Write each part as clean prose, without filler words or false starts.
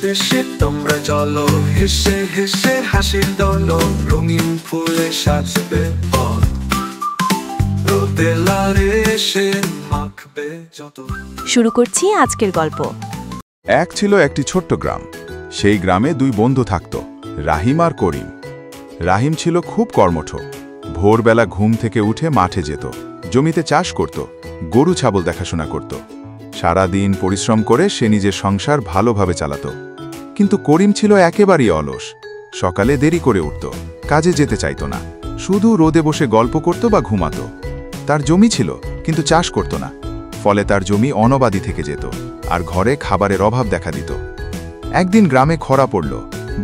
দেশে তোমরা চলো, হেসে হেসে হাসির দোলো, রঙিন ফুলে সাজবে পথ, রোদে লালে এসে মাখবে যত। শুরু করছি আজকের গল্প। এক ছিল একটি ছোট্ট গ্রাম। সেই গ্রামে দুই বন্ধু থাকত, রাহিম আর করিম। রাহিম ছিল খুব কর্মঠ। ভোরবেলা ঘুম থেকে উঠে মাঠে যেত, জমিতে চাষ করত, গরু ছাগল দেখাশোনা করত। সারা দিন পরিশ্রম করে সে নিজের সংসার ভালোভাবে চালাত। কিন্তু করিম ছিল একেবারেই অলস। সকালে দেরি করে উঠত, কাজে যেতে চাইত না, শুধু রোদে বসে গল্প করত বা ঘুমাত। তার জমি ছিল কিন্তু চাষ করত না, ফলে তার জমি অনবাদি থেকে যেত আর ঘরে খাবারের অভাব দেখা দিত। একদিন গ্রামে খরা পড়ল,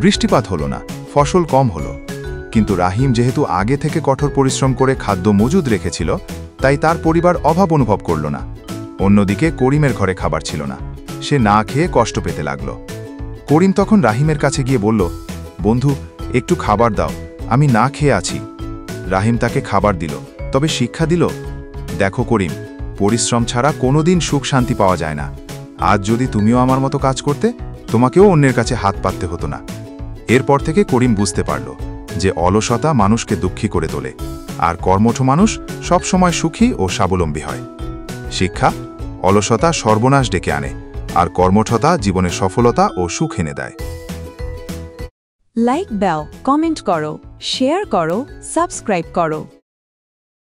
বৃষ্টিপাত হলো না, ফসল কম হলো। কিন্তু রাহিম যেহেতু আগে থেকে কঠোর পরিশ্রম করে খাদ্য মজুদ রেখেছিল, তাই তার পরিবার অভাব অনুভব করল না। অন্যদিকে করিমের ঘরে খাবার ছিল না, সে না খেয়ে কষ্ট পেতে লাগল। করিম তখন রাহিমের কাছে গিয়ে বলল, বন্ধু, একটু খাবার দাও, আমি না খেয়ে আছি। রাহিম তাকে খাবার দিল, তবে শিক্ষা দিল, দেখো করিম, পরিশ্রম ছাড়া কোনোদিন সুখ শান্তি পাওয়া যায় না। আজ যদি তুমিও আমার মতো কাজ করতে, তোমাকেও অন্যের কাছে হাত পাততে হতো না। এরপর থেকে করিম বুঝতে পারল যে অলসতা মানুষকে দুঃখী করে তোলে, আর কর্মঠ মানুষ সবসময় সুখী ও স্বাবলম্বী হয়। শিক্ষা: অলসতা সর্বনাশ ডেকে আনে, আর কর্মঠতা জীবনে সফলতা ও সুখ এনে দেয়। লাইক দাও, কমেন্ট করো, শেয়ার করো, সাবস্ক্রাইব করো।